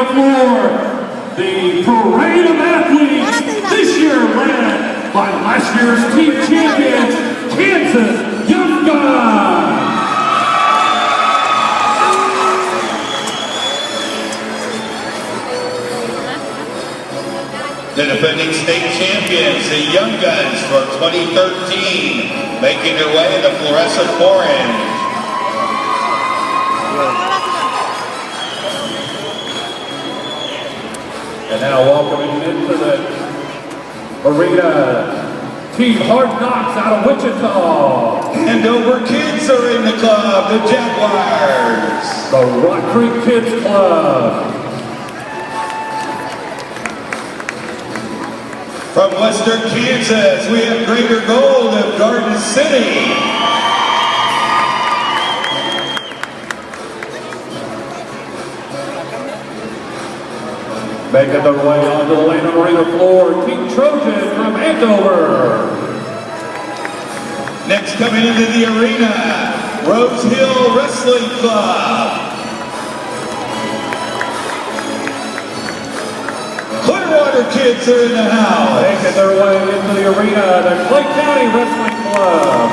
the floor, the parade of athletes, this year led by last year's team champions, Kansas Young Guns. The defending state champions, the Young Guns from 2013, making their way in the fluorescent orange. And now welcoming into the arena, Team Hard Knocks out of Wichita. Andover Kids are in the club, the Jaguars. The Rock Creek Kids Club. From Western Kansas, we have Greater Gold of Garden City. Making their way onto the Land Arena floor, Team Trojan from Andover. Next coming into the arena, Rose Hill Wrestling Club. Clearwater Kids are in the house. Making their way into the arena, the Clay County Wrestling Club.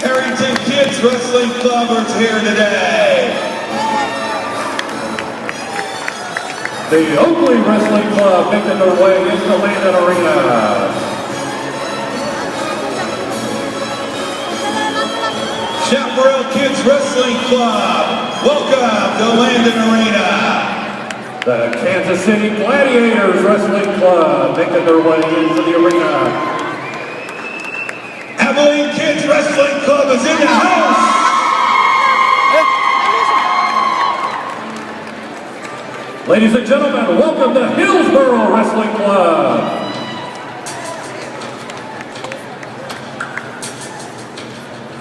Harrington Kids Wrestling Club is here today. The Oakley Wrestling Club making their way into the Landon Arena. Chaparral Kids Wrestling Club, welcome to Landon Arena. The Kansas City Gladiators Wrestling Club making their way into the arena. Abilene Kids Wrestling Club is in the house. Ladies and gentlemen, welcome to Hillsboro Wrestling Club.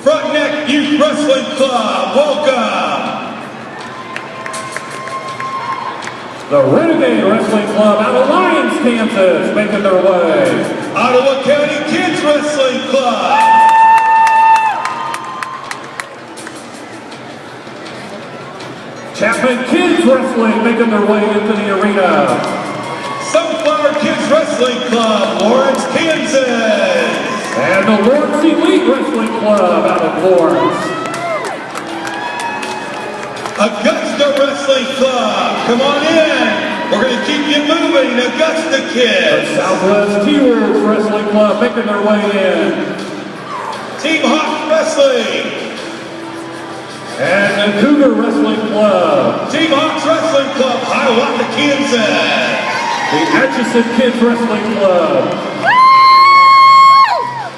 Frontneck Youth Wrestling Club, welcome. The Renegade Wrestling Club out of Lyons, Kansas, making their way. Ottawa County Kids Wrestling Club. Chapman Kids Wrestling making their way into the arena. Sunflower Kids Wrestling Club, Lawrence, Kansas. And the Lawrence Elite Wrestling Club out of Lawrence. Augusta Wrestling Club, come on in. We're going to keep you moving, Augusta Kids. The Southwest T-Wolves Wrestling Club making their way in. Team Hawk Wrestling. And the Cougar Wrestling Club. Team Hawks Wrestling Club, Hiawatha, Kansas. The Atchison Kids Wrestling Club.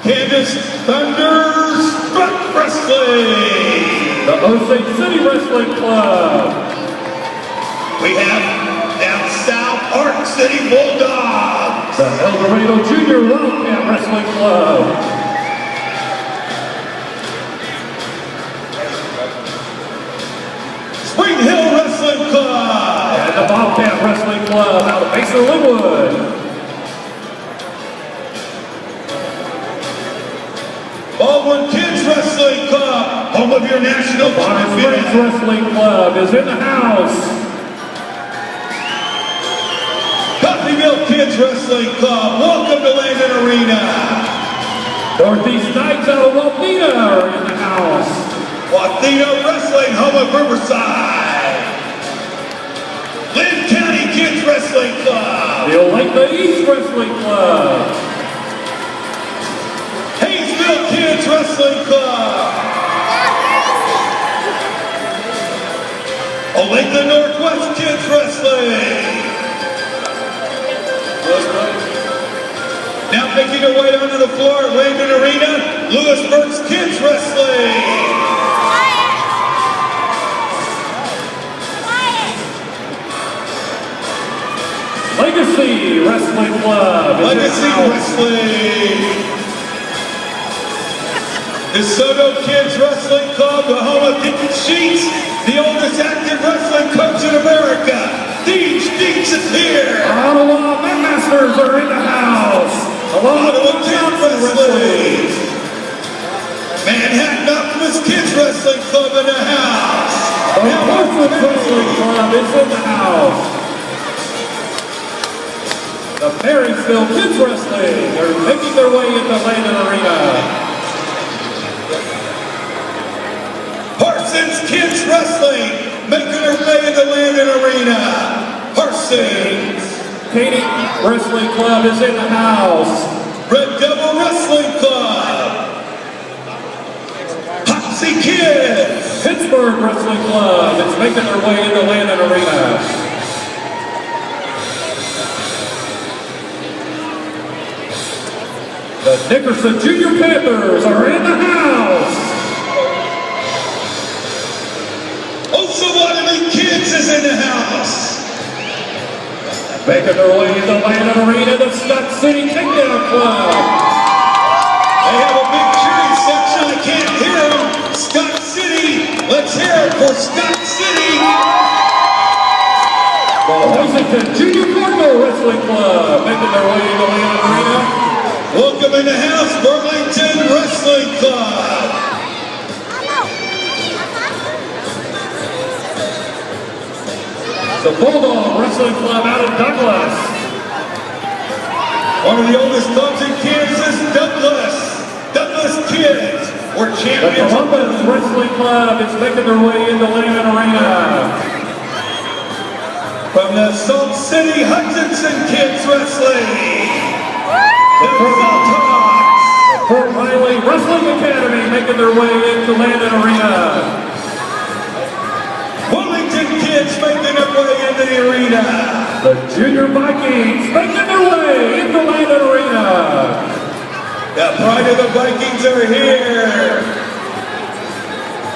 Kansas Thunder Strut Wrestling. The Osage City Wrestling Club. We have down south, Arc City Bulldogs. The El Dorado Junior Wildcat Wrestling Club. Spring Hill Wrestling Club. And the Bobcat Wrestling Club out of Mesa Linwood. Baldwin Kids Wrestling Club, home of your national Bonner champion. Springs Wrestling Club is in the house. Coffeyville Kids Wrestling Club, welcome to Landon Arena. Northeast Knights out of Wapita are in the house. Wathena Wrestling, home of Riverside. Lynn County Kids Wrestling Club. The Olathe East Wrestling Club. Hayesville Kids Wrestling Club. Olathe Northwest Kids Wrestling. Now making their way onto the floor at Landon Arena, Lewisburg's Kids Wrestling. Legacy Wrestling Club. Legacy Wrestling. DeSoto Kids Wrestling Club, the home of Dean Sheets, the oldest active wrestling coach in America. Dean Sheets is here. Ottawa Masters are in the house. Along with Ottawa Kids Wrestling. Manhattan Optimist Kids Wrestling Club in the house. The Kansas Wrestling Club is in the house. The Marysville Kids Wrestling are making their way into Landon Arena. Parsons Kids Wrestling making their way into Landon Arena. Parsons. Katy Wrestling Club is in the house. Red Devil Wrestling Club. Popsy Kids. Pittsburgh Wrestling Club is making their way into Landon Arena. The Nickerson Junior Panthers are in the house. Osawatomie Kids is in the house. Making their way into Landon Arena, the Scott City Takedown Club. They have a big cheering section. I can't hear them. Scott City. Let's hear it for Scott City. The Washington Junior Cardinal Wrestling Club making their way into Landon Arena. Welcome in the house, Burlington Wrestling Club. The Bulldog Wrestling Club out of Douglas. One of the oldest clubs in Kansas, Douglas. Douglas Kids were The champions. Columbus Wrestling Club is making their way into Landon Arena. From the Salt City Hutchinson Kids Wrestling. The Bulldogs. Fort Riley Wrestling Academy making their way into Landon Arena. Wilmington Kids making their way into the arena. The Junior Vikings making their way into Landon Arena. The pride of the Vikings are here.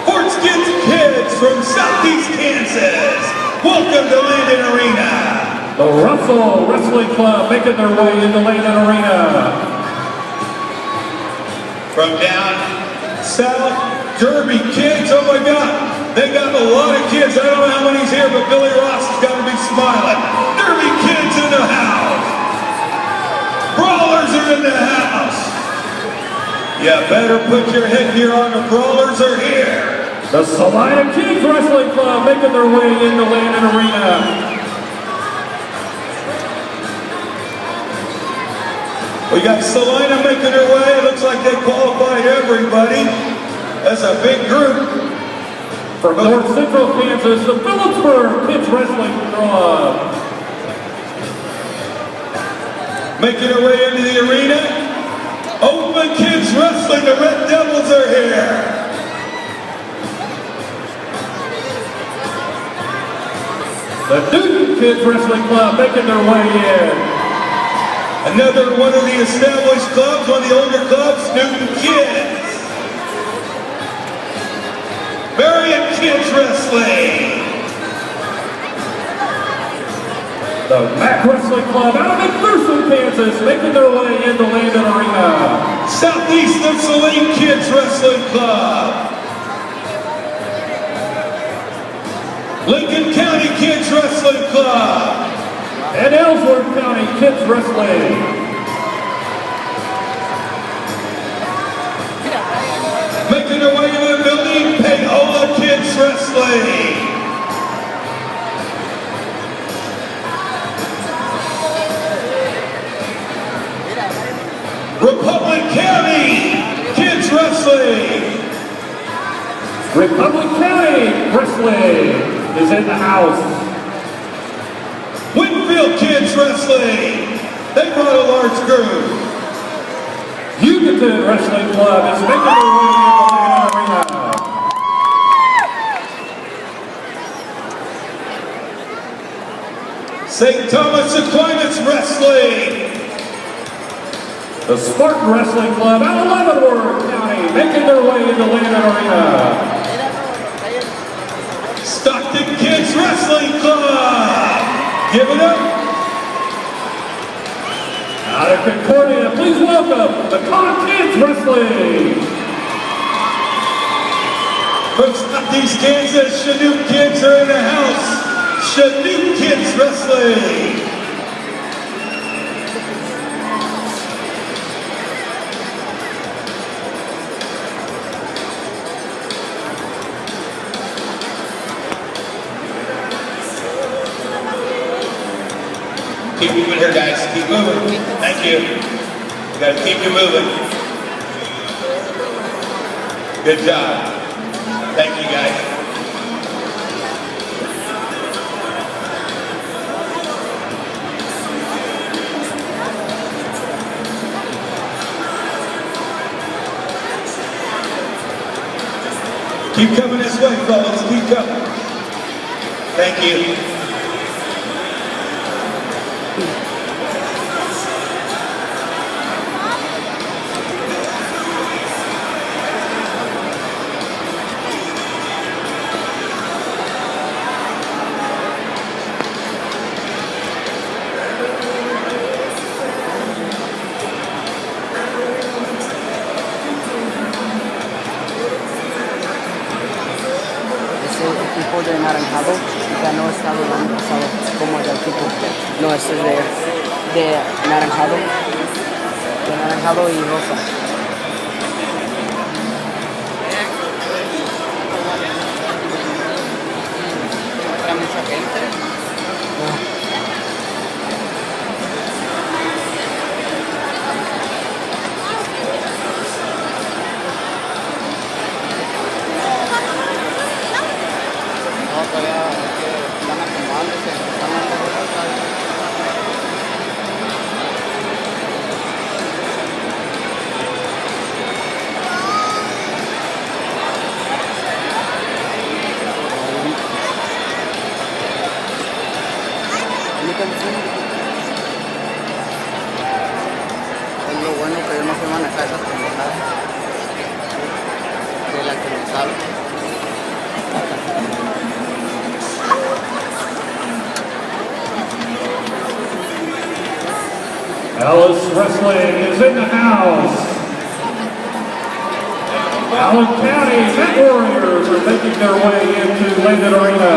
Fort Skins Kids from Southeast Kansas. Welcome to Landon Arena. The Russell Wrestling Club making their way into Landon Arena. From down south, Derby Kids. Oh my God. They got a lot of kids. I don't know how many's here, but Billy Ross has got to be smiling. Derby Kids in the house. Brawlers are in the house. You better put your headgear on. The Brawlers are here. The Salina Kids Wrestling Club making their way into Landon Arena. We got Salina making their way. It looks like they qualified everybody as a big group. From North Central Kansas, the Phillipsburg Kids Wrestling Club. Making their way into the arena. Oakland Kids Wrestling, the Red Devils are here. The Newton Kids Wrestling Club making their way in. Another one of the established clubs, one of the older clubs, Newton Kids. Bryan Kids Wrestling. The Mac Wrestling Club out of McPherson, Kansas, making their way into Landon Arena. Southeast of Saline Kids Wrestling Club. Lincoln County Kids Wrestling Club. And Ellsworth County Kids Wrestling. Making their way into the building, Paola Kids Wrestling. Republic County Kids Wrestling. Republic County Wrestling is in the house. Winfield Kids Wrestling. They brought a large group. Yucatan Wrestling Club is making their way into Landon Arena. St. Thomas Aquinas Wrestling. The Spartan Wrestling Club out of Leavenworth County making their way into Landon Arena. Stockton Kids Wrestling Club. Give it up. Out of Concordia, please welcome the Con Kids Wrestling. From Southeast Kansas, Chinook Kids are in the house. Chinook Kids Wrestling. Keep moving here, guys. Keep moving. Thank you. You gotta keep you moving. Good job. Thank you, guys. Keep coming this way, fellas. Keep coming. Thank you. El tipo de naranjado ya no está el año pasado como del tipo. No, este es de naranjado y rosa. ¿Para mucha gente? Es lo bueno que yo no sé manejar esas pendejadas de la que me sabe. Alice Wrestling is in the house. Allen County Met Warriors are making their way into Landon Arena,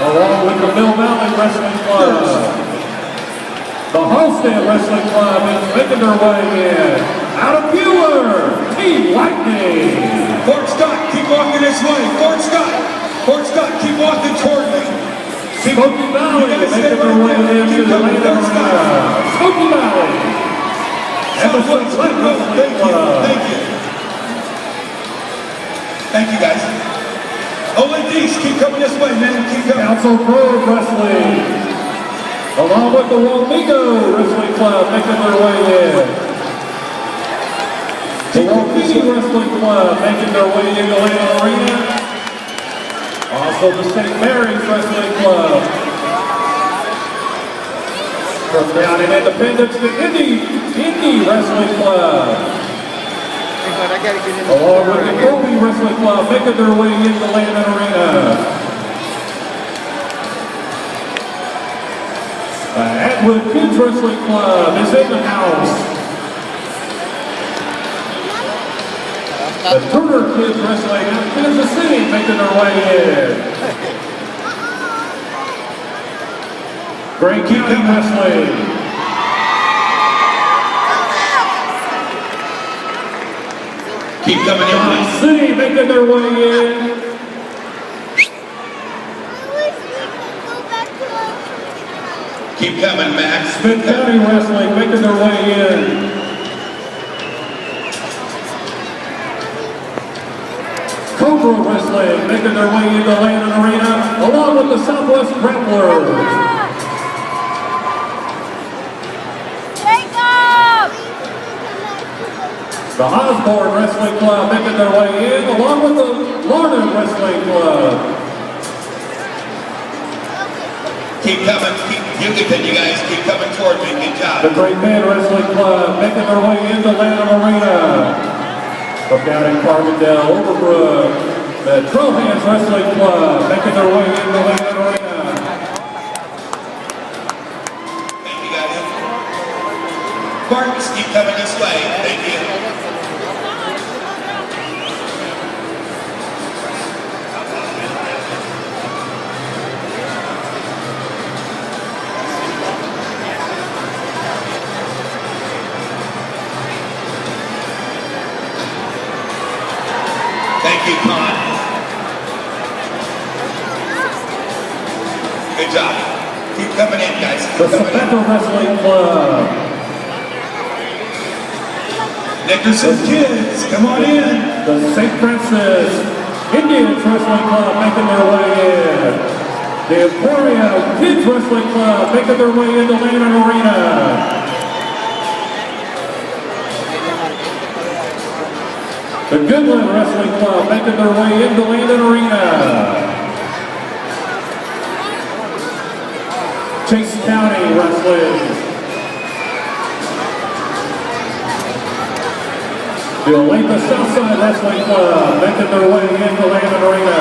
along with the Mill Valley Wrestling Club. The Halstead Wrestling Club is making their way in. Out of Bueller, Team Lightning. Fort Scott, keep walking this way. Fort Scott, keep walking toward me. Smoky Valley making their way into the Landon Arena. Smoky Valley. Emerson Black Wrestling Club. Thank you, guys. OLEDs, keep coming this way, man. Keep coming. Council Grove Wrestling, along with the Wamigo Wrestling Club, making their way in. The Wamigo Wrestling Club making their way into Landon Arena. Also the St. Mary's Wrestling Club. From down in Independence, the Indy Wrestling Club. Along with the Kobe Wrestling Club making their way into Landon Arena. The Atwood Kids Wrestling Club is in the house. The Turner Kids Wrestling out of Kansas City making their way in. Great County Wrestling. Keep coming in. Kansas City making their way in. Keep coming, Max. Smith County Wrestling making their way in. Cobra Wrestling making their way into Landon Arena, along with the Southwest Grapplers. The Osborne Wrestling Club making their way in, along with the Larned Wrestling Club. Keep coming. You continue, guys. Keep coming toward me. Good job. The Great Man Wrestling Club making their way into Landon Arena. From down in Carbondale, Overbrook, the Trohan's Wrestling Club making their way into Landon Arena. Thank you, guys. Bartons, keep coming this way. Thank you. Thank you, Con. Good job. Keep coming in, guys. The Sabetha Wrestling Club. Nickerson kids, come on in. The St. Francis Indians Wrestling Club making their way in. The Emporia Kids Wrestling Club making their way into Landon Arena. The Goodland Wrestling Club making their way into Landon Arena. Chase County Wrestling. The Olathe Southside Wrestling Club making their way into Landon Arena.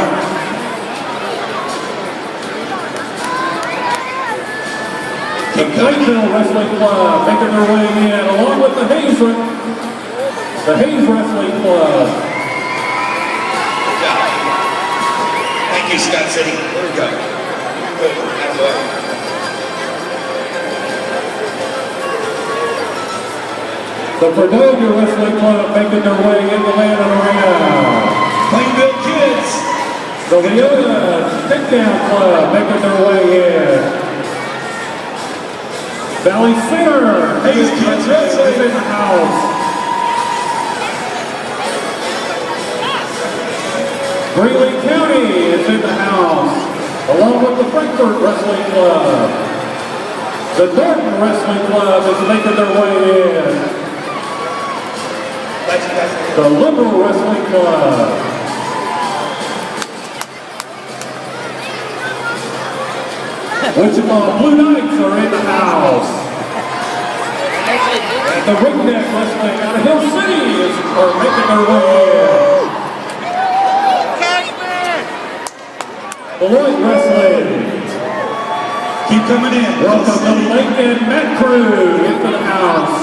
The Plainville Wrestling Club making their way in, along with the Hayes Wrestling Club. Thank you, Scott City. There we go. Good. That's right. The Fredonia Wrestling Club making their way into Landon Arena. Plainville kids. The Leona Takedown Club making their way in. Valley Center. Hayes Kids Wrestling in the house. Greeley County is in the house, along with the Frankfort Wrestling Club. The Norton Wrestling Club is making their way in. The Liberal Wrestling Club. Wichita Blue Knights are in the house. And the Ringneck Wrestling out of Hill City are making their way in. Beloit Wrestling. Keep coming in. Welcome to Lincoln Met Crew into the house.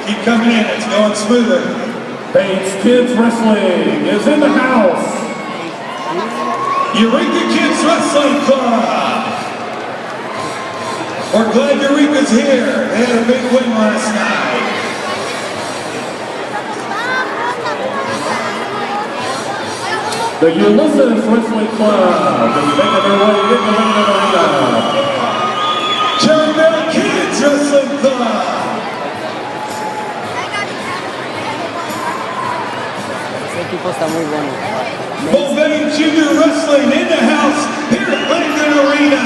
Keep coming in. It's going smoother. Bates Kids Wrestling is in the house. Eureka Kids Wrestling Club. We're glad Eureka's here. They had a big win last night. The Ulysses Wrestling Club is making their way into Landon Arena. Cherryville Kids Wrestling Club. Ese equipo está muy bueno. Mulvaney Junior Wrestling in the house here at Landon Arena.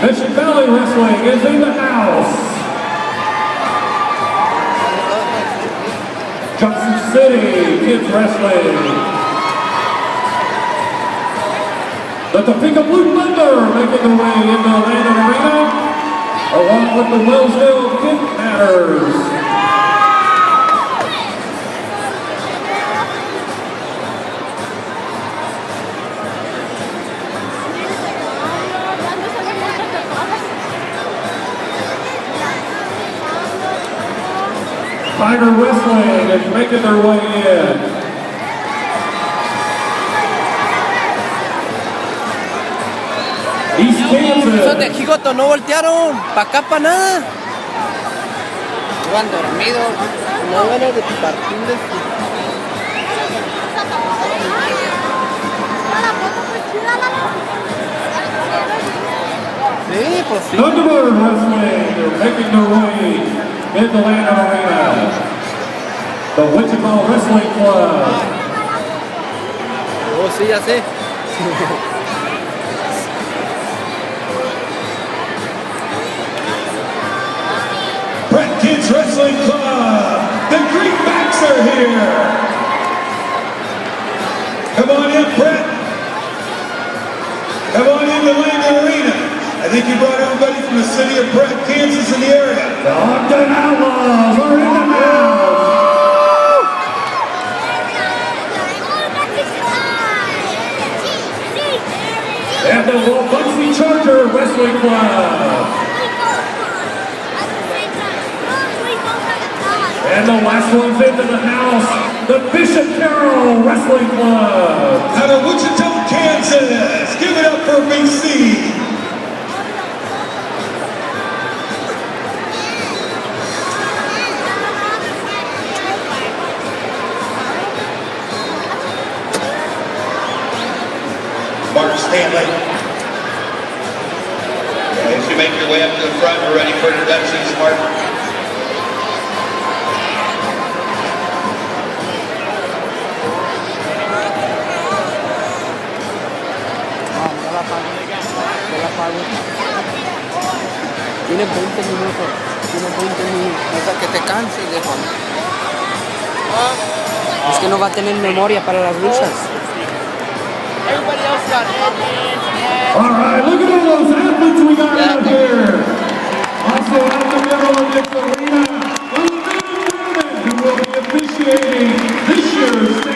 Mission Valley Wrestling is in the house. Johnson City Kids Wrestling. The Topeka Blue Thunder making their way into Landon Arena, along with the Wellsville Kid Matters. Tiger Wrestling is making their way in. East Kansas. Esos de Jigoto no voltearon, pa' acá, pa' nada. Iban dormidos, no ganas de partirles. Sí, pues sí. Thunderbird Wrestling, they're making their way into Landon Arena. The Wichita Wrestling Club. Oh, sí, ya sé. Brett Kids Wrestling Club. The Greenbacks are here. Come on in, Brett. Come on into Landon Arena. I think you brought everybody from the city of Brett, Kansas in the area. The Ogden Outlaws are in the house. And the Wabunsee Charger Wrestling Club. And the last one's into the house, the Bishop Carroll Wrestling Club. Out of Wichita, Kansas. Give it up for BC. As you make your way up to the front, we're ready for introductions, Martin. Tiene 20 minutos. Tiene 20 minutos. Hasta que te canses, viejo. Es que no va a tener memoria para las luchas. All right, look at all those athletes we got out here. Also out in the middle of this arena, the men and women who will be officiating this year's